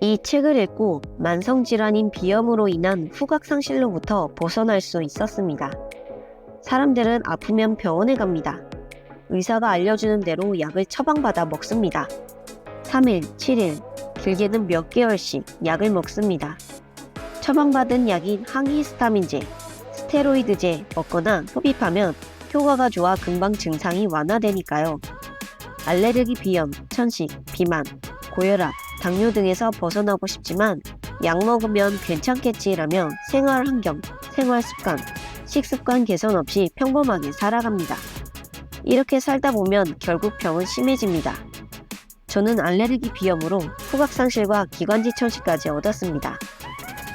이 책을 읽고 만성질환인 비염으로 인한 후각상실로부터 벗어날 수 있었습니다. 사람들은 아프면 병원에 갑니다. 의사가 알려주는 대로 약을 처방받아 먹습니다. 3일, 7일, 길게는 몇 개월씩 약을 먹습니다. 처방받은 약인 항히스타민제, 스테로이드제 먹거나 흡입하면 효과가 좋아 금방 증상이 완화되니까요. 알레르기 비염, 천식, 비만, 고혈압, 당뇨 등에서 벗어나고 싶지만 약 먹으면 괜찮겠지라며 생활 환경, 생활 습관, 식습관 개선 없이 평범하게 살아갑니다. 이렇게 살다 보면 결국 병은 심해집니다. 저는 알레르기 비염으로 후각상실과 기관지 천식까지 얻었습니다.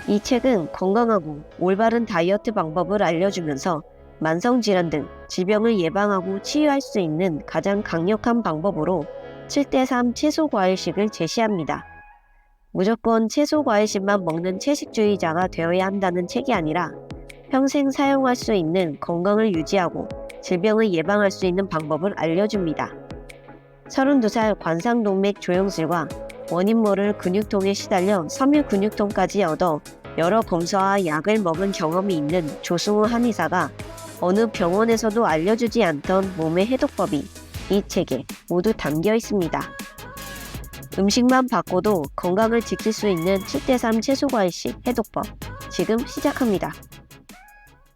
이 책은 건강하고 올바른 다이어트 방법을 알려주면서 만성질환 등 질병을 예방하고 치유할 수 있는 가장 강력한 방법으로 7대3 채소과일식을 제시합니다. 무조건 채소과일식만 먹는 채식주의자가 되어야 한다는 책이 아니라 평생 사용할 수 있는 건강을 유지하고 질병을 예방할 수 있는 방법을 알려줍니다. 32살 관상동맥 조영술과 원인 모를 근육통에 시달려 섬유근육통까지 얻어 여러 검사와 약을 먹은 경험이 있는 조승우 한의사가 어느 병원에서도 알려주지 않던 몸의 해독법이 이 책에 모두 담겨 있습니다. 음식만 바꿔도 건강을 지킬 수 있는 7대3 채소과일식 해독법 지금 시작합니다.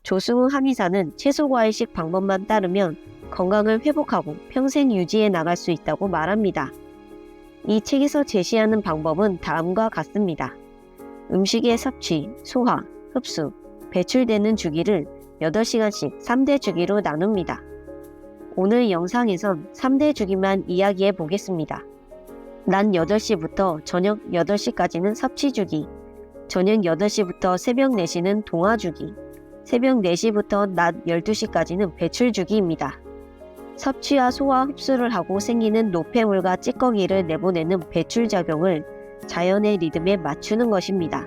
조승우 한의사는 채소과일식 방법만 따르면 건강을 회복하고 평생 유지해 나갈 수 있다고 말합니다. 이 책에서 제시하는 방법은 다음과 같습니다. 음식의 섭취, 소화, 흡수, 배출되는 주기를 8시간씩 3대 주기로 나눕니다. 오늘 영상에선 3대 주기만 이야기해 보겠습니다. 낮 8시부터 저녁 8시까지는 섭취 주기, 저녁 8시부터 새벽 4시는 동화 주기, 새벽 4시부터 낮 12시까지는 배출 주기입니다. 섭취와 소화 흡수를 하고 생기는 노폐물과 찌꺼기를 내보내는 배출작용을 자연의 리듬에 맞추는 것입니다.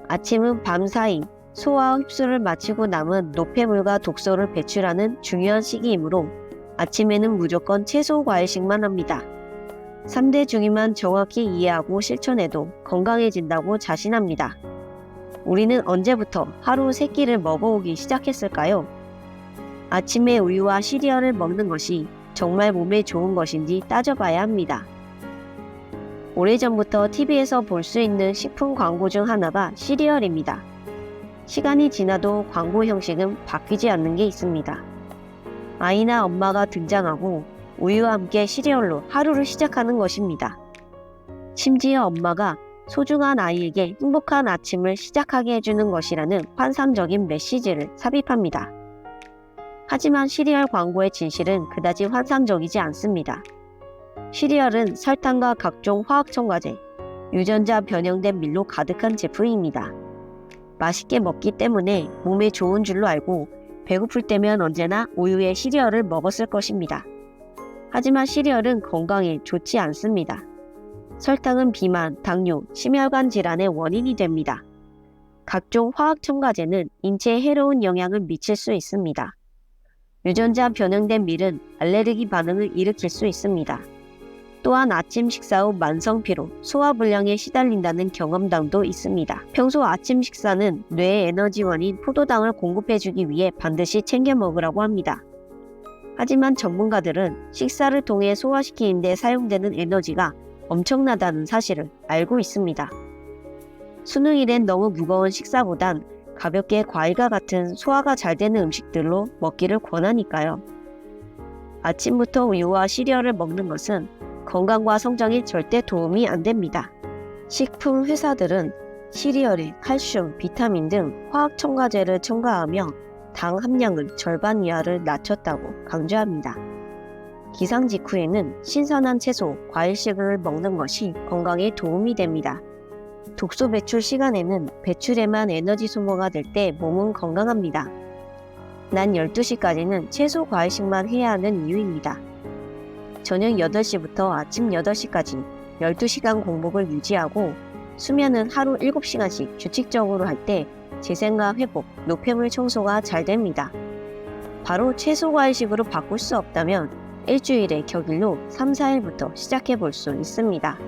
아침은 밤사이 소화 흡수를 마치고 남은 노폐물과 독소를 배출하는 중요한 시기이므로 아침에는 무조건 채소 과일식만 합니다. 3대 주기만 정확히 이해하고 실천해도 건강해진다고 자신합니다. 우리는 언제부터 하루 3끼를 먹어오기 시작했을까요? 아침에 우유와 시리얼을 먹는 것이 정말 몸에 좋은 것인지 따져봐야 합니다. 오래전부터 TV에서 볼 수 있는 식품 광고 중 하나가 시리얼입니다. 시간이 지나도 광고 형식은 바뀌지 않는 게 있습니다. 아이나 엄마가 등장하고 우유와 함께 시리얼로 하루를 시작하는 것입니다. 심지어 엄마가 소중한 아이에게 행복한 아침을 시작하게 해주는 것이라는 환상적인 메시지를 삽입합니다. 하지만 시리얼 광고의 진실은 그다지 환상적이지 않습니다. 시리얼은 설탕과 각종 화학 첨가제, 유전자 변형된 밀로 가득한 제품입니다. 맛있게 먹기 때문에 몸에 좋은 줄로 알고 배고플 때면 언제나 우유에 시리얼을 먹었을 것입니다. 하지만 시리얼은 건강에 좋지 않습니다. 설탕은 비만, 당뇨, 심혈관 질환의 원인이 됩니다. 각종 화학 첨가제는 인체에 해로운 영향을 미칠 수 있습니다. 유전자 변형된 밀은 알레르기 반응을 일으킬 수 있습니다. 또한 아침 식사 후 만성피로, 소화불량에 시달린다는 경험담도 있습니다. 평소 아침 식사는 뇌의 에너지원인 포도당을 공급해주기 위해 반드시 챙겨 먹으라고 합니다. 하지만 전문가들은 식사를 통해 소화시키는 데 사용되는 에너지가 엄청나다는 사실을 알고 있습니다. 수능일엔 너무 무거운 식사보단 가볍게 과일과 같은 소화가 잘 되는 음식들로 먹기를 권하니까요. 아침부터 우유와 시리얼을 먹는 것은 건강과 성장에 절대 도움이 안 됩니다. 식품 회사들은 시리얼에 칼슘, 비타민 등 화학 첨가제를 첨가하며 당 함량을 절반 이하를 낮췄다고 강조합니다. 기상 직후에는 신선한 채소, 과일식을 먹는 것이 건강에 도움이 됩니다. 독소 배출 시간에는 배출에만 에너지 소모가 될 때 몸은 건강합니다. 낮 12시까지는 채소 과일식만 해야 하는 이유입니다. 저녁 8시부터 아침 8시까지 12시간 공복을 유지하고 수면은 하루 7시간씩 규칙적으로 할 때 재생과 회복, 노폐물 청소가 잘 됩니다. 바로 채소 과일식으로 바꿀 수 없다면 일주일의 격일로 3, 4일부터 시작해 볼 수 있습니다.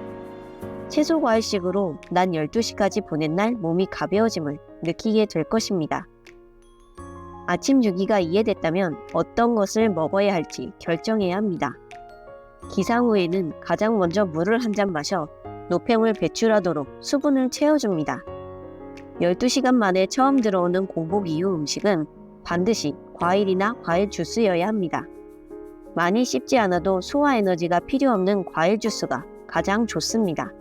채소 과일식으로 낮 12시까지 보낸 날 몸이 가벼워짐을 느끼게 될 것입니다. 아침 주기가 이해됐다면 어떤 것을 먹어야 할지 결정해야 합니다. 기상 후에는 가장 먼저 물을 한 잔 마셔 노폐물 배출하도록 수분을 채워줍니다. 12시간 만에 처음 들어오는 공복 이후 음식은 반드시 과일이나 과일 주스여야 합니다. 많이 씹지 않아도 소화 에너지가 필요 없는 과일 주스가 가장 좋습니다.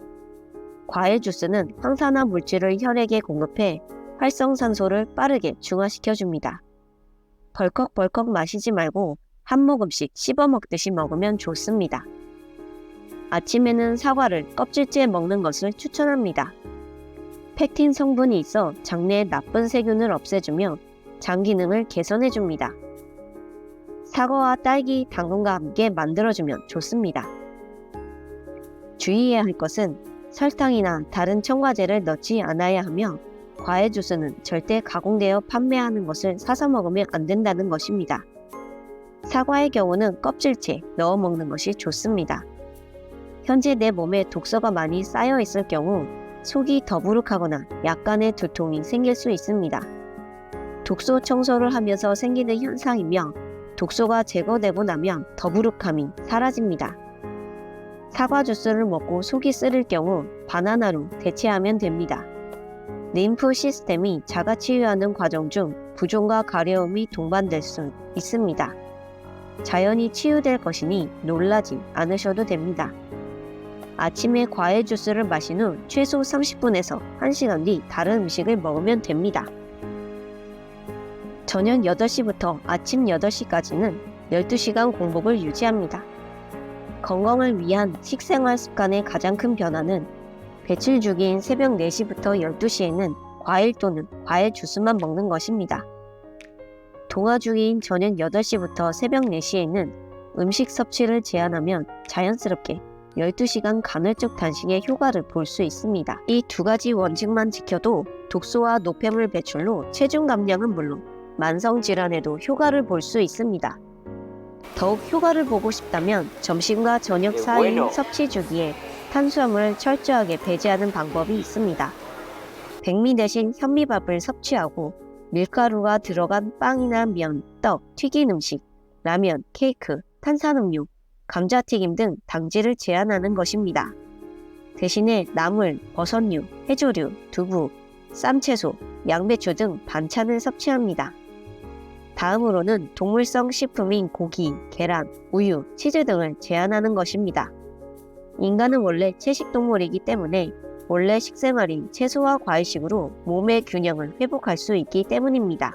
과일 주스는 항산화 물질을 혈액에 공급해 활성산소를 빠르게 중화시켜줍니다. 벌컥벌컥 마시지 말고 한 모금씩 씹어 먹듯이 먹으면 좋습니다. 아침에는 사과를 껍질째 먹는 것을 추천합니다. 펙틴 성분이 있어 장내의 나쁜 세균을 없애주며 장 기능을 개선해줍니다. 사과와 딸기, 당근과 함께 만들어주면 좋습니다. 주의해야 할 것은 설탕이나 다른 첨가제를 넣지 않아야 하며 과일 주스는 절대 가공되어 판매하는 것을 사서 먹으면 안 된다는 것입니다. 사과의 경우는 껍질째 넣어 먹는 것이 좋습니다. 현재 내 몸에 독소가 많이 쌓여 있을 경우 속이 더부룩하거나 약간의 두통이 생길 수 있습니다. 독소 청소를 하면서 생기는 현상이며 독소가 제거되고 나면 더부룩함이 사라집니다. 사과 주스를 먹고 속이 쓰릴 경우 바나나로 대체하면 됩니다. 림프 시스템이 자가치유하는 과정 중 부종과 가려움이 동반될 수 있습니다. 자연히 치유될 것이니 놀라지 않으셔도 됩니다. 아침에 과일 주스를 마신 후 최소 30분에서 1시간 뒤 다른 음식을 먹으면 됩니다. 저녁 8시부터 아침 8시까지는 12시간 공복을 유지합니다. 건강을 위한 식생활 습관의 가장 큰 변화는 배출 주기인 새벽 4시부터 12시에는 과일 또는 과일 주스만 먹는 것입니다. 동화 주기인 저녁 8시부터 새벽 4시에는 음식 섭취를 제한하면 자연스럽게 12시간 간헐적 단식의 효과를 볼 수 있습니다. 이 두 가지 원칙만 지켜도 독소와 노폐물 배출로 체중 감량은 물론 만성질환에도 효과를 볼 수 있습니다. 더욱 효과를 보고 싶다면 점심과 저녁 사이 섭취 주기에 탄수화물을 철저하게 배제하는 방법이 있습니다. 백미 대신 현미밥을 섭취하고 밀가루가 들어간 빵이나 면, 떡, 튀긴 음식, 라면, 케이크, 탄산음료, 감자튀김 등 당질을 제한하는 것입니다. 대신에 나물, 버섯류, 해조류, 두부, 쌈채소, 양배추 등 반찬을 섭취합니다. 다음으로는 동물성 식품인 고기, 계란, 우유, 치즈 등을 제한하는 것입니다. 인간은 원래 채식동물이기 때문에 원래 식생활인 채소와 과일식으로 몸의 균형을 회복할 수 있기 때문입니다.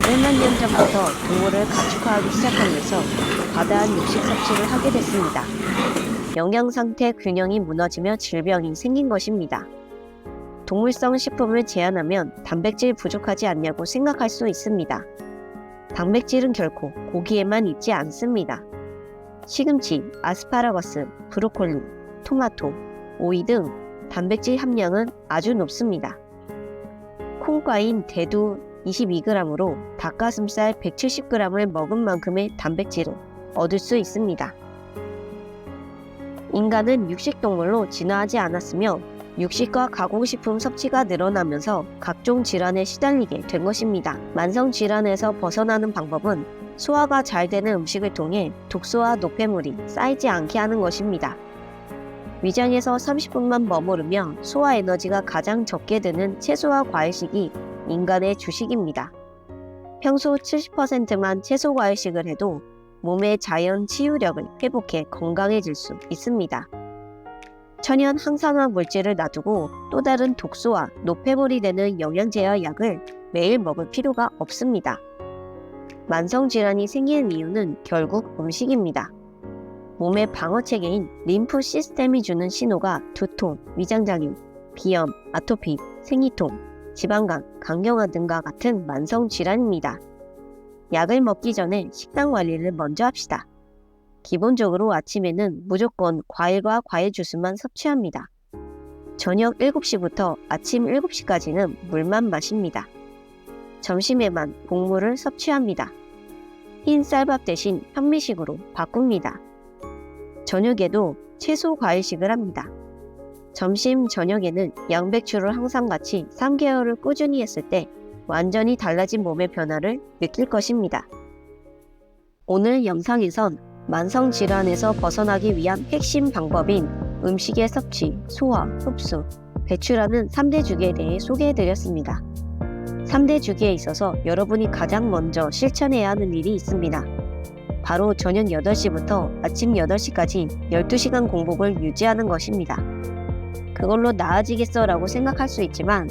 1만 년 전부터 동물을 가축화하기 시작하면서 과다한 육식 섭취를 하게 됐습니다. 영양상태 균형이 무너지며 질병이 생긴 것입니다. 동물성 식품을 제한하면 단백질 부족하지 않냐고 생각할 수 있습니다. 단백질은 결코 고기에만 있지 않습니다. 시금치, 아스파라거스, 브로콜리, 토마토, 오이 등 단백질 함량은 아주 높습니다. 콩과인 대두 22g으로 닭가슴살 170g을 먹은 만큼의 단백질을 얻을 수 있습니다. 인간은 육식동물로 진화하지 않았으며 육식과 가공식품 섭취가 늘어나면서 각종 질환에 시달리게 된 것입니다. 만성질환에서 벗어나는 방법은 소화가 잘 되는 음식을 통해 독소와 노폐물이 쌓이지 않게 하는 것입니다. 위장에서 30분만 머무르며 소화 에너지가 가장 적게 드는 채소와 과일식이 인간의 주식입니다. 평소 70%만 채소 과일식을 해도 몸의 자연 치유력을 회복해 건강해질 수 있습니다. 천연 항산화 물질을 놔두고 또 다른 독소와 노폐물이 되는 영양제와 약을 매일 먹을 필요가 없습니다. 만성질환이 생기는 이유는 결국 음식입니다. 몸의 방어체계인 림프 시스템이 주는 신호가 두통, 위장장애, 비염, 아토피, 생리통, 지방간, 강경화 등과 같은 만성질환입니다. 약을 먹기 전에 식단 관리를 먼저 합시다. 기본적으로 아침에는 무조건 과일과 과일 주스만 섭취합니다. 저녁 7시부터 아침 7시까지는 물만 마십니다. 점심에만 곡물을 섭취합니다. 흰 쌀밥 대신 현미식으로 바꿉니다. 저녁에도 채소 과일식을 합니다. 점심, 저녁에는 양배추를 항상 같이 3개월을 꾸준히 했을 때 완전히 달라진 몸의 변화를 느낄 것입니다. 오늘 영상에선 만성질환에서 벗어나기 위한 핵심 방법인 음식의 섭취, 소화, 흡수, 배출하는 3대 주기에 대해 소개해드렸습니다. 3대 주기에 있어서 여러분이 가장 먼저 실천해야 하는 일이 있습니다. 바로 저녁 8시부터 아침 8시까지 12시간 공복을 유지하는 것입니다. 그걸로 나아지겠어 라고 생각할 수 있지만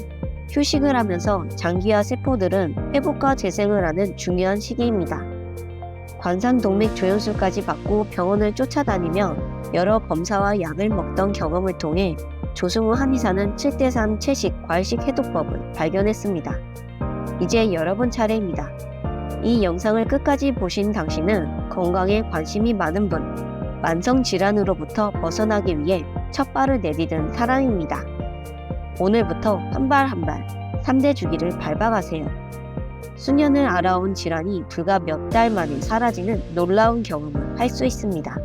휴식을 하면서 장기와 세포들은 회복과 재생을 하는 중요한 시기입니다. 관상동맥 조혈술까지 받고 병원을 쫓아다니며 여러 검사와 약을 먹던 경험을 통해 조승우 한의사는 7대3 채식 과일식 해독법을 발견했습니다. 이제 여러분 차례입니다. 이 영상을 끝까지 보신 당신은 건강에 관심이 많은 분, 만성질환으로부터 벗어나기 위해 첫 발을 내디딘 사람입니다. 오늘부터 한 발 한 발 3대 주기를 밟아가세요. 수년을 알아온 질환이 불과 몇 달 만에 사라지는 놀라운 경험을 할 수 있습니다.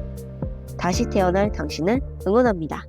다시 태어날 당신을 응원합니다.